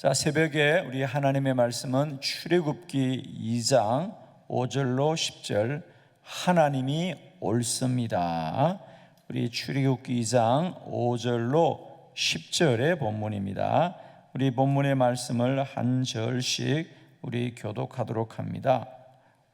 자, 새벽에 우리 하나님의 말씀은 출애굽기 2장 5절로 10절 하나님이 옳습니다. 우리 출애굽기 2장 5절로 10절의 본문입니다. 우리 본문의 말씀을 한 절씩 우리 교독하도록 합니다.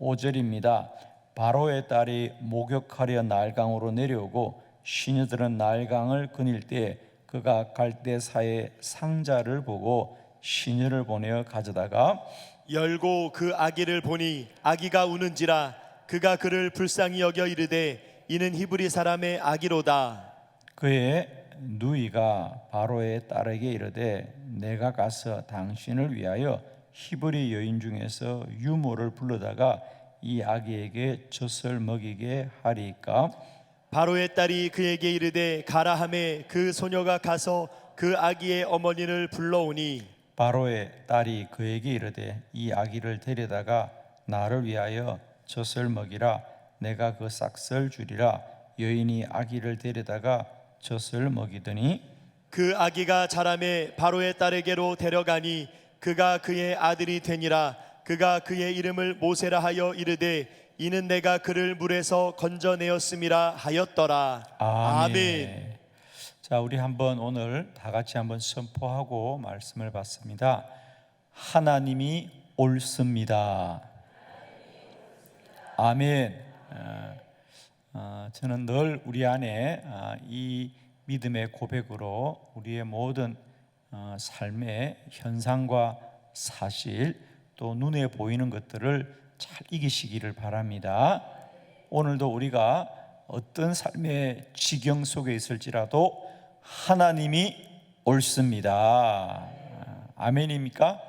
5절입니다. 바로의 딸이 목욕하려 날강으로 내려오고 시녀들은 날강을 거닐 때 그가 갈대사의 상자를 보고 시녀를 보내어 가져다가 열고 그 아기를 보니 아기가 우는지라 그가 그를 불쌍히 여겨 이르되 이는 히브리 사람의 아기로다. 그의 누이가 바로의 딸에게 이르되 내가 가서 당신을 위하여 히브리 여인 중에서 유모를 불러다가 이 아기에게 젖을 먹이게 하리이까? 바로의 딸이 그에게 이르되 가라 하매 그 소녀가 가서 그 아기의 어머니를 불러오니 바로의 딸이 그에게 이르되 이 아기를 데려다가 나를 위하여 젖을 먹이라. 내가 그 싹을 주리라. 여인이 아기를 데려다가 젖을 먹이더니 그 아기가 자라매 바로의 딸에게로 데려가니 그가 그의 아들이 되니라. 그가 그의 이름을 모세라 하여 이르되 이는 내가 그를 물에서 건져내었음이라 하였더라. 아멘. 자, 우리 한번 오늘 다 같이 한번 선포하고 말씀을 받습니다. 하나님이 옳습니다. 아멘. 저는 늘 우리 안에 이 믿음의 고백으로 우리의 모든 삶의 현상과 사실 또 눈에 보이는 것들을 잘 이기시기를 바랍니다. 오늘도 우리가 어떤 삶의 지경 속에 있을지라도 하나님이 옳습니다. 아멘입니까?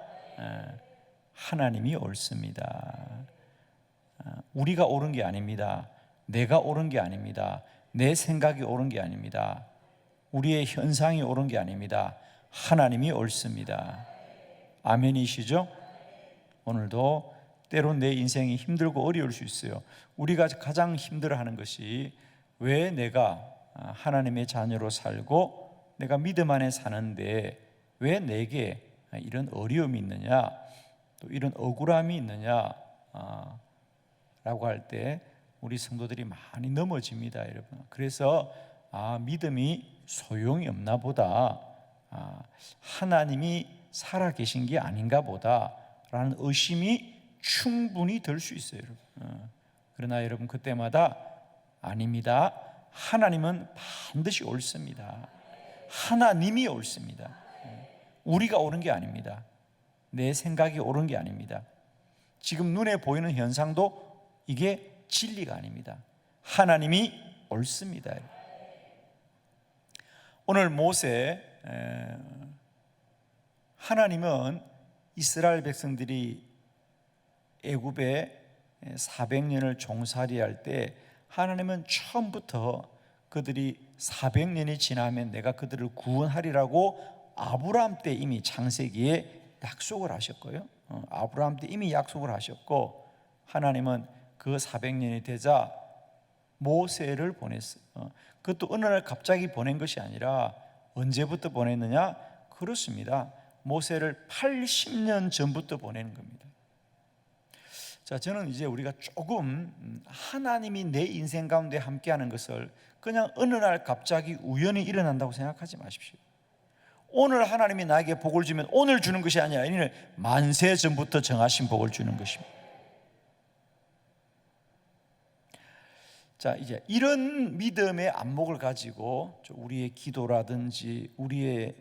하나님이 옳습니다. 우리가 옳은 게 아닙니다. 내가 옳은 게 아닙니다. 내 생각이 옳은 게 아닙니다. 우리의 현상이 옳은 게 아닙니다. 하나님이 옳습니다. 아멘이시죠? 오늘도 때론 내 인생이 힘들고 어려울 수 있어요. 우리가 가장 힘들어하는 것이 왜 내가 하나님의 자녀로 살고 내가 믿음 안에 사는데 왜 내게 이런 어려움이 있느냐, 또 이런 억울함이 있느냐 라고 할 때 우리 성도들이 많이 넘어집니다, 여러분. 그래서 믿음이 소용이 없나 보다, 하나님이 살아계신 게 아닌가 보다 라는 의심이 충분히 들 수 있어요, 여러분. 그러나 여러분, 그때마다 아닙니다. 하나님은 반드시 옳습니다. 하나님이 옳습니다. 우리가 옳은 게 아닙니다. 내 생각이 옳은 게 아닙니다. 지금 눈에 보이는 현상도 이게 진리가 아닙니다. 하나님이 옳습니다. 오늘 모세, 하나님은 이스라엘 백성들이 애굽에 400년을 종살이할 때 하나님은 처음부터 그들이 400년이 지나면 내가 그들을 구원하리라고 아브라함 때 이미 창세기에 약속을 하셨고요. 아브라함 때 이미 약속을 하셨고, 하나님은 그 400년이 되자 모세를 보냈어요. 그것도 어느 날 갑자기 보낸 것이 아니라 언제부터 보냈느냐? 그렇습니다. 모세를 80년 전부터 보내는 겁니다. 자, 저는 이제 우리가 조금 하나님이 내 인생 가운데 함께하는 것을 그냥 어느 날 갑자기 우연히 일어난다고 생각하지 마십시오. 오늘 하나님이 나에게 복을 주면 오늘 주는 것이 아니라 이는 만세 전부터 정하신 복을 주는 것입니다. 자, 이제 이런 믿음의 안목을 가지고 우리의 기도라든지 우리의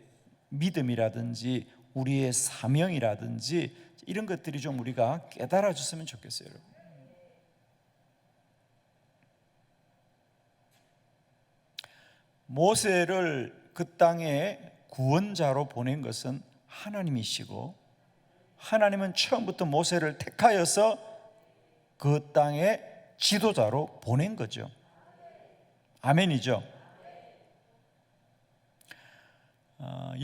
믿음이라든지 우리의 사명이라든지 이런 것들이 좀 우리가 깨달아 줬으면 좋겠어요, 여러분. 모세를 그 땅에 구원자로 보낸 것은 하나님이시고, 하나님은 처음부터 모세를 택하여서 그 땅에 지도자로 보낸 거죠. 아멘이죠.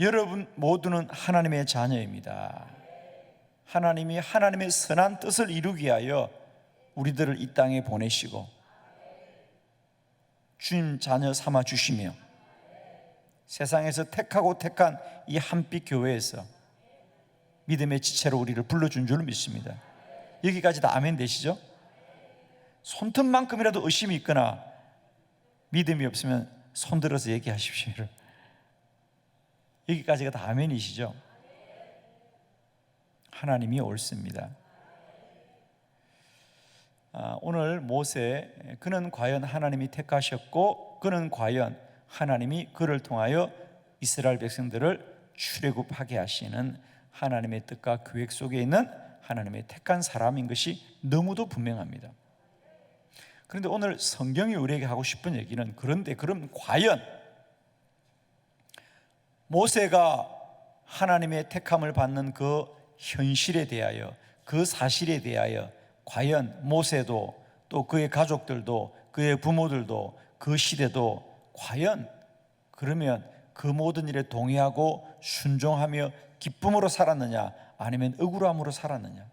여러분 모두는 하나님의 자녀입니다. 하나님이 하나님의 선한 뜻을 이루기 위하여 우리들을 이 땅에 보내시고 주님 자녀 삼아 주시며 세상에서 택하고 택한 이 한빛 교회에서 믿음의 지체로 우리를 불러준 줄 믿습니다. 여기까지 다 아멘 되시죠? 손톱만큼이라도 의심이 있거나 믿음이 없으면 손들어서 얘기하십시오. 여기까지가 다 아멘이시죠? 하나님이 옳습니다. 오늘 모세, 그는 과연 하나님이 택하셨고 그는 과연 하나님이 그를 통하여 이스라엘 백성들을 출애굽하게 하시는 하나님의 뜻과 계획 속에 있는 하나님의 택한 사람인 것이 너무도 분명합니다. 그런데 오늘 성경이 우리에게 하고 싶은 얘기는, 그런데 그럼 과연 모세가 하나님의 택함을 받는 그 현실에 대하여, 그 사실에 대하여 과연 모세도 또 그의 가족들도 그의 부모들도 그 시대도 과연 그러면 그 모든 일에 동의하고 순종하며 기쁨으로 살았느냐, 아니면 억울함으로 살았느냐?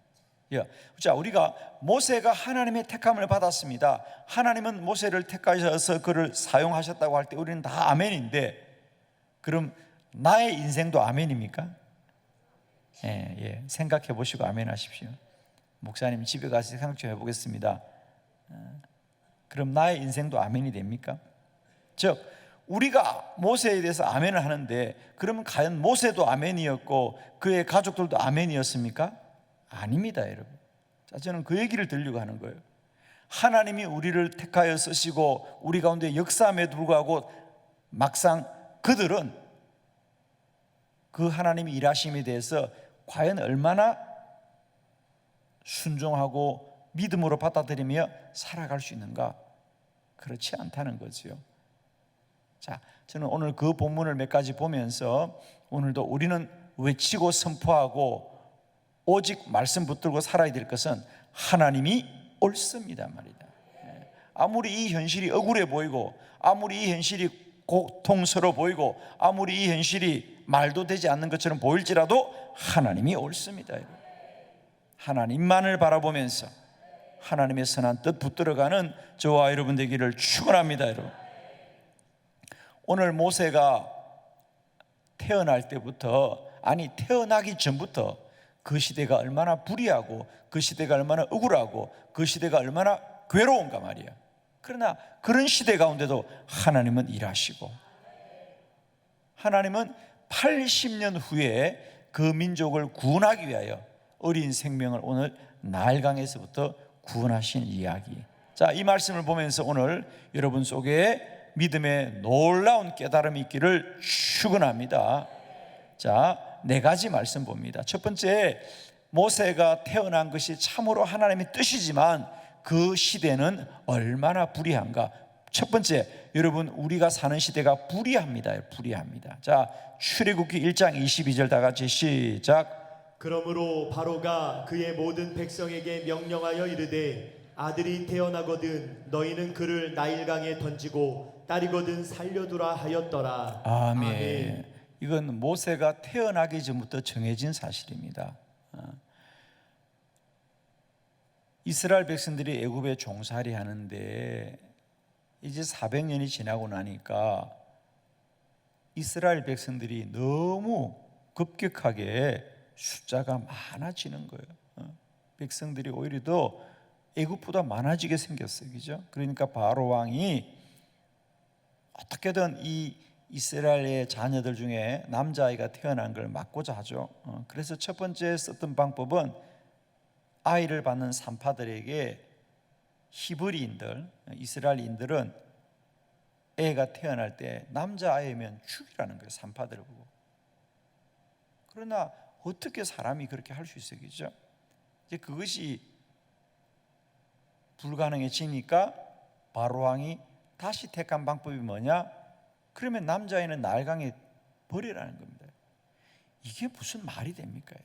자, 우리가 모세가 하나님의 택함을 받았습니다. 하나님은 모세를 택하셔서 그를 사용하셨다고 할 때 우리는 다 아멘인데, 그럼 나의 인생도 아멘입니까? 생각해 보시고 아멘 하십시오. 목사님 집에 가서 생각 좀 해보겠습니다. 그럼 나의 인생도 아멘이 됩니까? 즉 우리가 모세에 대해서 아멘을 하는데, 그러면 과연 모세도 아멘이었고 그의 가족들도 아멘이었습니까? 아닙니다, 여러분. 자, 저는 그 얘기를 들려고 하는 거예요. 하나님이 우리를 택하여 쓰시고 우리 가운데 역사함에도 불구하고 막상 그들은 그 하나님이 일하심에 대해서 과연 얼마나 순종하고 믿음으로 받아들이며 살아갈 수 있는가? 그렇지 않다는 거지요. 자, 저는 오늘 그 본문을 몇 가지 보면서 오늘도 우리는 외치고 선포하고 오직 말씀 붙들고 살아야 될 것은 하나님이 옳습니다 말이다. 아무리 이 현실이 억울해 보이고, 아무리 이 현실이 고통스러워 보이고, 아무리 이 현실이 말도 되지 않는 것처럼 보일지라도 하나님이 옳습니다. 하나님만을 바라보면서 하나님의 선한 뜻 붙들어가는 저와 여러분 되기를 축원합니다. 여러분, 오늘 모세가 태어날 때부터, 아니 태어나기 전부터 그 시대가 얼마나 불의하고 그 시대가 얼마나 억울하고 그 시대가 얼마나 괴로운가 말이야. 그러나 그런 시대 가운데도 하나님은 일하시고, 하나님은 80년 후에 그 민족을 구원하기 위하여 어린 생명을 오늘 나일강에서부터 구원하신 이야기. 자, 이 말씀을 보면서 오늘 여러분 속에 믿음의 놀라운 깨달음이 있기를 축원합니다. 자, 네 가지 말씀 봅니다. 첫 번째, 모세가 태어난 것이 참으로 하나님의 뜻이지만 그 시대는 얼마나 불의한가. 첫 번째, 여러분 우리가 사는 시대가 불의합니다. 불의합니다. 자, 출애굽기 1장 22절 다 같이 시작. 그러므로 바로가 그의 모든 백성에게 명령하여 이르되 아들이 태어나거든 너희는 그를 나일강에 던지고 딸이거든 살려두라 하였더라. 아멘. 이건 모세가 태어나기 전부터 정해진 사실입니다. 이스라엘 백성들이 애굽에 종살이 하는데 이제 400년이 지나고 나니까 이스라엘 백성들이 너무 급격하게 숫자가 많아지는 거예요. 백성들이 오히려 더 애굽보다 많아지게 생겼어요. 그죠? 그러니까 바로 왕이 어떻게든 이 이스라엘의 자녀들 중에 남자아이가 태어난 걸 막고자 하죠. 그래서 첫 번째 썼던 방법은 아이를 받는 산파들에게, 히브리인들, 이스라엘인들은 애가 태어날 때 남자아이면 죽이라는 거예요. 산파들을 보고. 그러나 어떻게 사람이 그렇게 할 수 있어요? 그죠? 이제 그것이 불가능해지니까 바로 왕이 다시 택한 방법이 뭐냐? 그러면 남자아이는 나일강에 버리라는 겁니다. 이게 무슨 말이 됩니까?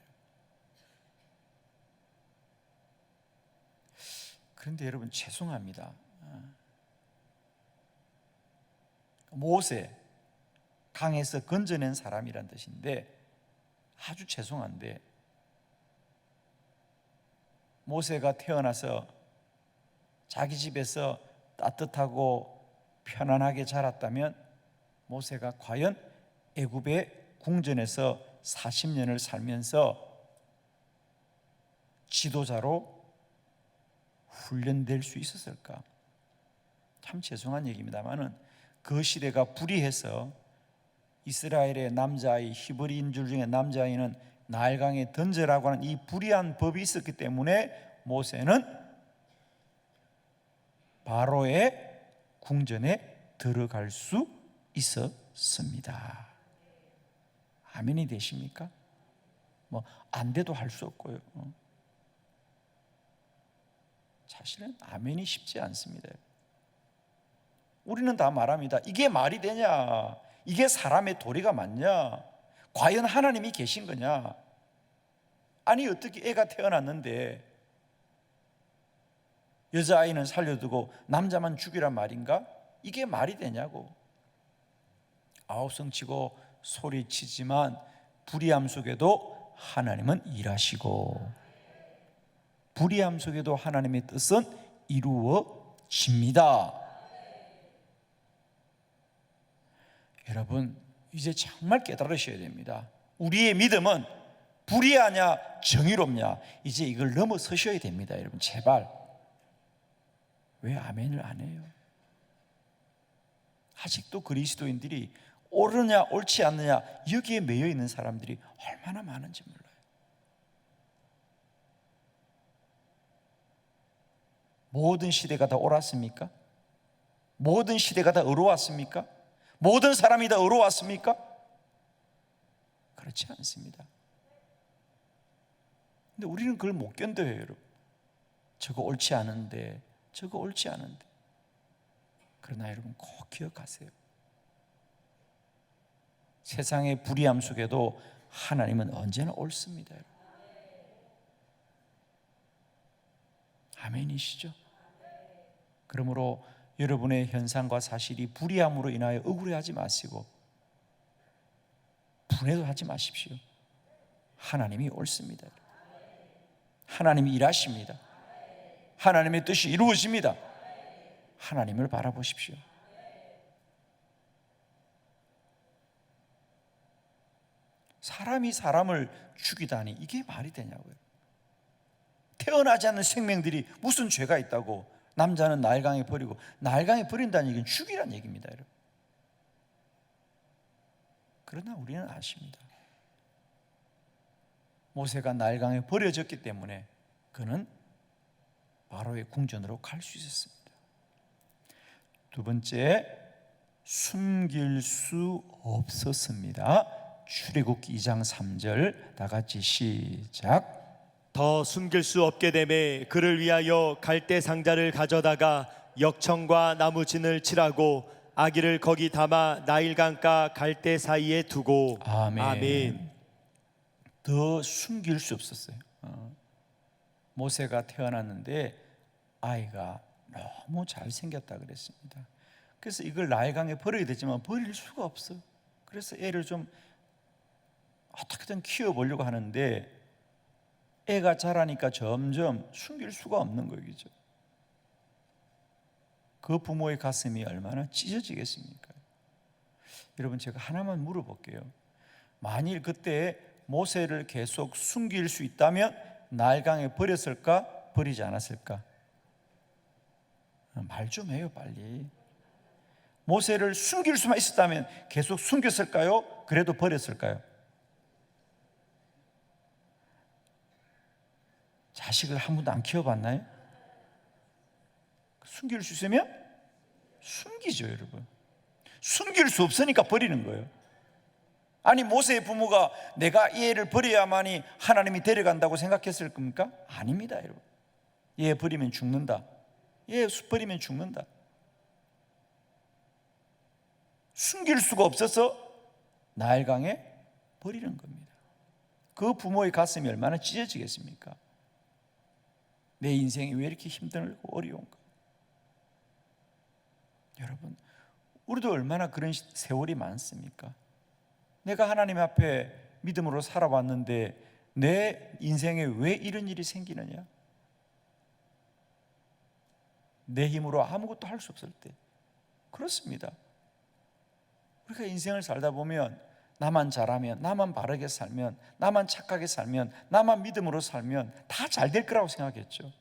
그런데 여러분 죄송합니다. 모세, 강에서 건져낸 사람이란 뜻인데 아주 죄송한데, 모세가 태어나서 자기 집에서 따뜻하고 편안하게 자랐다면 모세가 과연 애굽의 궁전에서 40년을 살면서 지도자로 훈련될 수 있었을까? 참 죄송한 얘기입니다만은 그 시대가 불의해서 이스라엘의 남자아이, 히브리인들 중에 남자아이는 나일강에 던져라고 하는 이 불의한 법이 있었기 때문에 모세는 바로의 궁전에 들어갈 수 있었습니다. 아멘이 되십니까? 뭐 안 돼도 할 수 없고요. 사실은 아멘이 쉽지 않습니다. 우리는 다 말합니다. 이게 말이 되냐? 이게 사람의 도리가 맞냐? 과연 하나님이 계신 거냐? 아니 어떻게 애가 태어났는데 여자아이는 살려두고 남자만 죽이란 말인가? 이게 말이 되냐고. 아우성치고 소리치지만 불의함 속에도 하나님은 일하시고 불의함 속에도 하나님의 뜻은 이루어집니다. 여러분 이제 정말 깨달으셔야 됩니다. 우리의 믿음은 불의하냐 정의롭냐 이제 이걸 넘어서셔야 됩니다. 여러분 제발. 왜 아멘을 안 해요? 아직도 그리스도인들이 옳으냐 옳지 않느냐 여기에 매여 있는 사람들이 얼마나 많은지 몰라요. 모든 시대가 다 옳았습니까? 모든 시대가 다 의로웠습니까? 모든 사람이 다 의로웠습니까? 그렇지 않습니다. 근데 우리는 그걸 못 견뎌요, 여러분. 저거 옳지 않은데, 저거 옳지 않은데. 그러나 여러분 꼭 기억하세요. 세상의 불의함 속에도 하나님은 언제나 옳습니다. 아멘이시죠? 그러므로 여러분의 현상과 사실이 불의함으로 인하여 억울해하지 마시고 분해도 하지 마십시오. 하나님이 옳습니다. 하나님이 일하십니다. 하나님의 뜻이 이루어집니다. 하나님을 바라보십시오. 사람이 사람을 죽이다니 이게 말이 되냐고요. 태어나지 않는 생명들이 무슨 죄가 있다고 남자는 나일강에 버리고 나일강에 버린다는 얘기는 죽이란 얘기입니다. 여러분. 그러나 우리는 아십니다. 모세가 나일강에 버려졌기 때문에 그는 바로의 궁전으로 갈 수 있었습니다. 두 번째, 숨길 수 없었습니다. 출애굽기 2장 3절 다 같이 시작. 더 숨길 수 없게 되매 그를 위하여 갈대 상자를 가져다가 역청과 나무진을 칠하고 아기를 거기 담아 나일강가 갈대 사이에 두고. 아멘. 아멘. 더 숨길 수 없었어요. 모세가 태어났는데 아이가 너무 잘생겼다 그랬습니다. 그래서 이걸 나일강에 버려야 되지만 버릴 수가 없어요. 그래서 애를 좀 어떻게든 키워보려고 하는데 애가 자라니까 점점 숨길 수가 없는 거죠. 그 부모의 가슴이 얼마나 찢어지겠습니까? 여러분 제가 하나만 물어볼게요. 만일 그때 모세를 계속 숨길 수 있다면 나일강에 버렸을까? 버리지 않았을까? 말 좀 해요 빨리. 모세를 숨길 수만 있었다면 계속 숨겼을까요? 그래도 버렸을까요? 자식을 한 번도 안 키워봤나요? 숨길 수 있으면 숨기죠 여러분. 숨길 수 없으니까 버리는 거예요. 아니 모세의 부모가 내가 이 애를 버려야만이 하나님이 데려간다고 생각했을 겁니까? 아닙니다 여러분. 얘 버리면 죽는다. 얘 버리면 죽는다. 숨길 수가 없어서 나일강에 버리는 겁니다. 그 부모의 가슴이 얼마나 찢어지겠습니까? 내 인생이 왜 이렇게 힘들고 어려운가? 여러분, 우리도 얼마나 그런 세월이 많습니까? 내가 하나님 앞에 믿음으로 살아왔는데 내 인생에 왜 이런 일이 생기느냐? 내 힘으로 아무것도 할 수 없을 때. 그렇습니다. 우리가 인생을 살다 보면 나만 잘하면, 나만 바르게 살면, 나만 착하게 살면, 나만 믿음으로 살면 다 잘 될 거라고 생각했죠.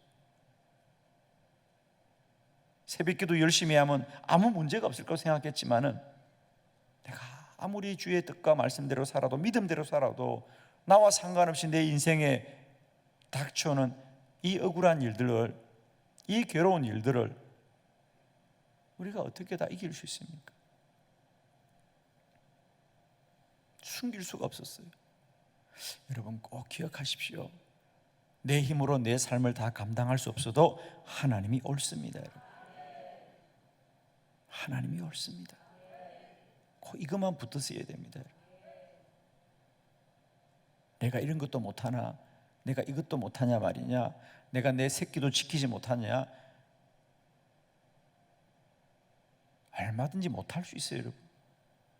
새벽기도 열심히 하면 아무 문제가 없을 거라고 생각했지만은, 내가 아무리 주의 뜻과 말씀대로 살아도, 믿음대로 살아도 나와 상관없이 내 인생에 닥쳐오는 이 억울한 일들을, 이 괴로운 일들을 우리가 어떻게 다 이길 수 있습니까? 숨길 수가 없었어요. 여러분 꼭 기억하십시오. 내 힘으로 내 삶을 다 감당할 수 없어도 하나님이 옳습니다. 여러분. 하나님이 옳습니다. 꼭 이것만 붙드셔야 됩니다. 내가 이런 것도 못하나, 내가 이것도 못하냐 말이냐, 내가 내 새끼도 지키지 못하냐, 얼마든지 못할 수 있어요. 여러분,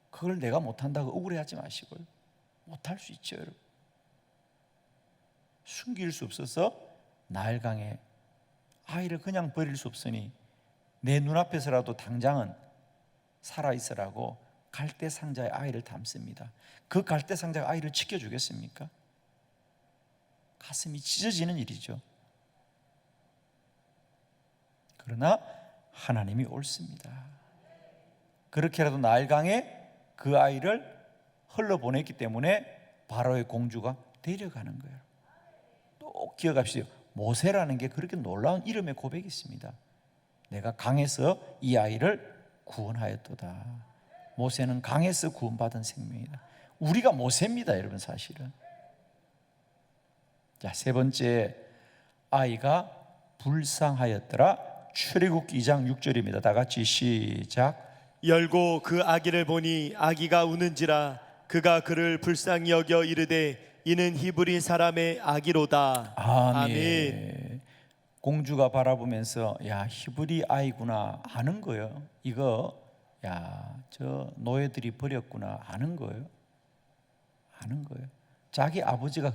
그걸 내가 못한다고 억울해하지 마시고요, 못할 수 있죠. 여러분, 숨길 수 없어서 나일강에 아이를 그냥 버릴 수 없으니 내 눈앞에서라도 당장은 살아있으라고 갈대 상자에 아이를 담습니다. 그 갈대 상자가 아이를 지켜주겠습니까? 가슴이 찢어지는 일이죠. 그러나 하나님이 옳습니다. 그렇게라도 나일강에 그 아이를 흘러보냈기 때문에 바로의 공주가 데려가는 거예요. 또 기억합시오. 모세라는 게 그렇게 놀라운 이름의 고백이 있습니다. 내가 강에서 이 아이를 구원하였도다. 모세는 강에서 구원받은 생명이다. 우리가 모세입니다, 여러분. 사실은. 자, 세 번째, 아이가 불쌍하였더라. 출애굽기 2장 6절입니다. 다 같이 시작. 열고 그 아기를 보니 아기가 우는지라 그가 그를 불쌍히 여겨 이르되 이는 히브리 사람의 아기로다. 아멘. 공주가 바라보면서 야, 히브리 아이구나 아는 거예요. 이거 야, 저 노예들이 버렸구나 아는 거예요. 아는 거예요. 자기 아버지가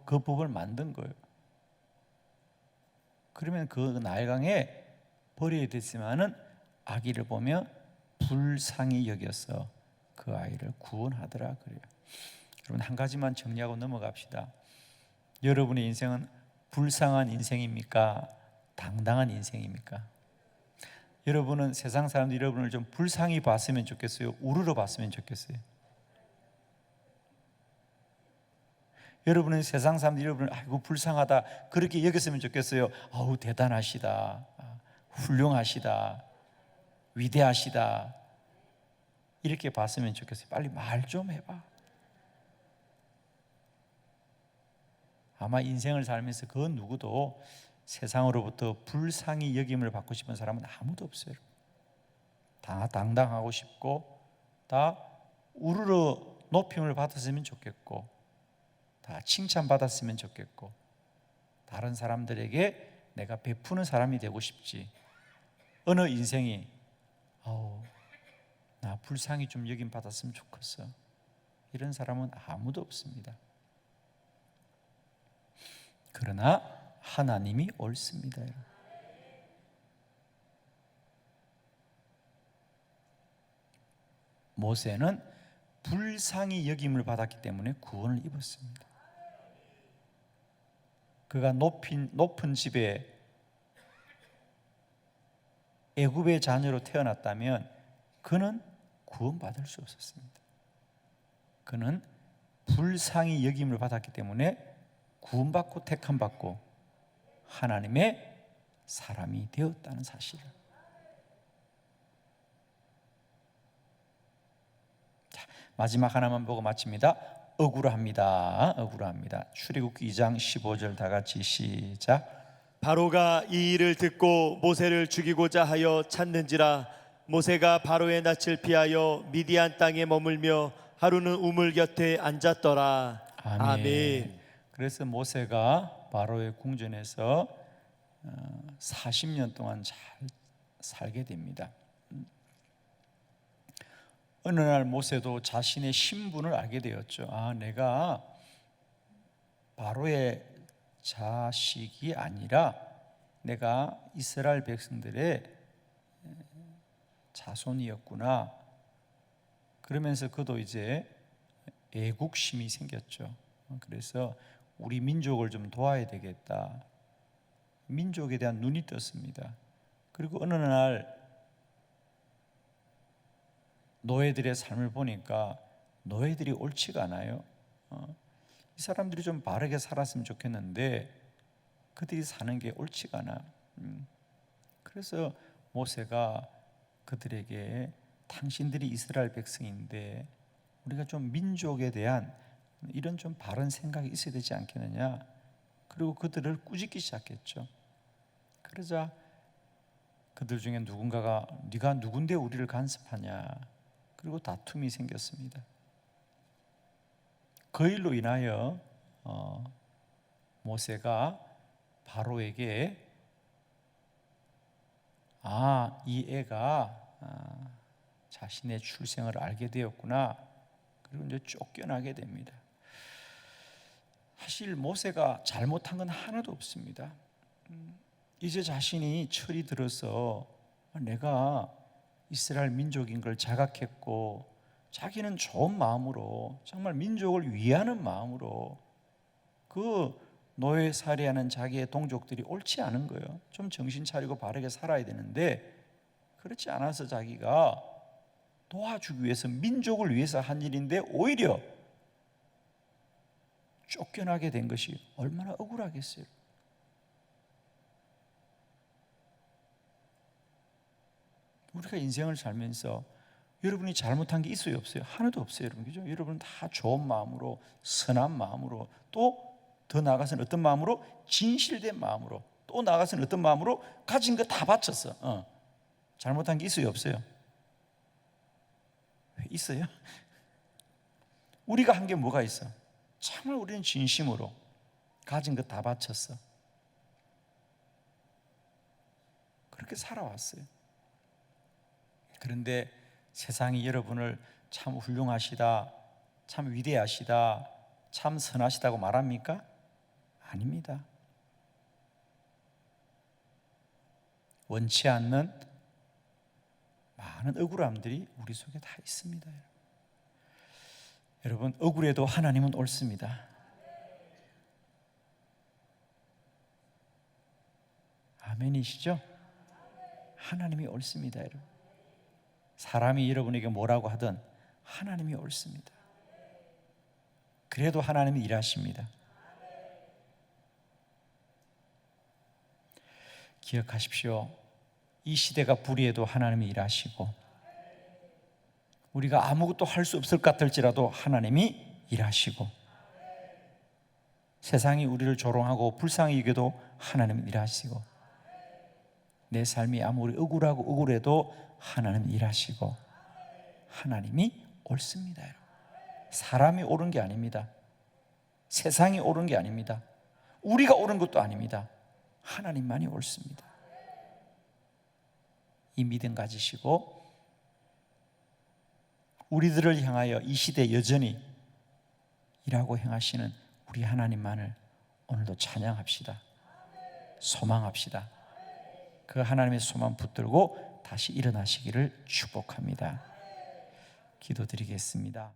그 법을 만든 거예요. 그러면 그 나일강에 버려야 됐지만은 아기를 보며 불쌍히 여겨서 그 아이를 구원하더라 그래요. 여러분, 한 가지만 정리하고 넘어갑시다. 여러분의 인생은 불쌍한 인생입니까? 당당한 인생입니까? 여러분은 세상 사람들이 여러분을 좀 불쌍히 봤으면 좋겠어요? 우르르 봤으면 좋겠어요? 여러분은 세상 사람들이 여러분을 아이고 불쌍하다 그렇게 여겼으면 좋겠어요? 아우 대단하시다, 훌륭하시다, 위대하시다 이렇게 봤으면 좋겠어요? 빨리 말 좀 해봐. 아마 인생을 살면서 그 누구도 세상으로부터 불쌍히 여김을 받고 싶은 사람은 아무도 없어요. 다 당당하고 싶고 다 우르르 높임을 받았으면 좋겠고 다 칭찬받았으면 좋겠고 다른 사람들에게 내가 베푸는 사람이 되고 싶지, 어느 인생이 나 불쌍히 좀 여김 받았으면 좋겠어 이런 사람은 아무도 없습니다. 그러나 하나님이 옳습니다. 모세는 불쌍히 여김을 받았기 때문에 구원을 입었습니다. 그가 높은 집에 애굽의 자녀로 태어났다면 그는 구원받을 수 없었습니다. 그는 불쌍히 여김을 받았기 때문에 구원받고 택함받고 하나님의 사람이 되었다는 사실을. 자, 마지막 하나만 보고 마칩니다. 억울합니다. 억울합니다. 출애굽기 2장 15절 다 같이 시작. 바로가 이 일을 듣고 모세를 죽이고자 하여 찾는지라 모세가 바로의 낯을 피하여 미디안 땅에 머물며 하루는 우물 곁에 앉았더라. 아멘. 그래서 모세가 바로의 궁전에서 40년 동안 잘 살게 됩니다. 어느 날 모세도 자신의 신분을 알게 되었죠. 내가 바로의 자식이 아니라 내가 이스라엘 백성들의 자손이었구나. 그러면서 그도 이제 애국심이 생겼죠. 그래서 우리 민족을 좀 도와야 되겠다. 민족에 대한 눈이 떴습니다. 그리고 어느 날 노예들의 삶을 보니까 노예들이 옳지가 않아요. 이 사람들이 좀 바르게 살았으면 좋겠는데 그들이 사는 게 옳지가 않아. 그래서 모세가 그들에게 당신들이 이스라엘 백성인데 우리가 좀 민족에 대한 이런 좀 바른 생각이 있어야 되지 않겠느냐. 그리고 그들을 꾸짖기 시작했죠. 그러자 그들 중에 누군가가 네가 누군데 우리를 간섭하냐. 그리고 다툼이 생겼습니다. 그 일로 인하여 모세가 바로에게 이 애가 자신의 출생을 알게 되었구나. 그리고 이제 쫓겨나게 됩니다. 사실 모세가 잘못한 건 하나도 없습니다. 이제 자신이 철이 들어서 내가 이스라엘 민족인 걸 자각했고 자기는 좋은 마음으로 정말 민족을 위하는 마음으로 그 노예 살이하는 자기의 동족들이 옳지 않은 거예요. 좀 정신 차리고 바르게 살아야 되는데 그렇지 않아서 자기가 도와주기 위해서 민족을 위해서 한 일인데 오히려 쫓겨나게 된 것이 얼마나 억울하겠어요. 우리가 인생을 살면서 여러분이 잘못한 게 있어요, 없어요? 하나도 없어요, 여러분. 그죠? 여러분은 다 좋은 마음으로, 선한 마음으로, 또 더 나아가서는 어떤 마음으로? 진실된 마음으로, 또 나아가서는 어떤 마음으로? 가진 거 다 바쳤어. 잘못한 게 있어요, 없어요? 있어요? 우리가 한 게 뭐가 있어? 정말 우리는 진심으로 가진 거 다 바쳤어. 그렇게 살아왔어요. 그런데 세상이 여러분을 참 훌륭하시다, 참 위대하시다, 참 선하시다고 말합니까? 아닙니다. 원치 않는 많은 억울함들이 우리 속에 다 있습니다. 여러분, 억울해도 하나님은 옳습니다. 아멘이시죠? 하나님이 옳습니다, 여러분. 사람이 여러분에게 뭐라고 하든 하나님이 옳습니다. 그래도 하나님이 일하십니다. 기억하십시오. 이 시대가 불의해도 하나님이 일하시고 우리가 아무것도 할 수 없을 것 같을지라도 하나님이 일하시고 세상이 우리를 조롱하고 불쌍히 여겨도 하나님은 일하시고 내 삶이 아무리 억울하고 억울해도 하나님은 일하시고 하나님이 옳습니다. 여러분. 사람이 옳은 게 아닙니다. 세상이 옳은 게 아닙니다. 우리가 옳은 것도 아닙니다. 하나님만이 옳습니다. 이 믿음 가지시고 우리들을 향하여 이 시대 여전히 일하고 행하시는 우리 하나님만을 오늘도 찬양합시다. 소망합시다. 그 하나님의 소망 붙들고 다시 일어나시기를 축복합니다. 기도드리겠습니다.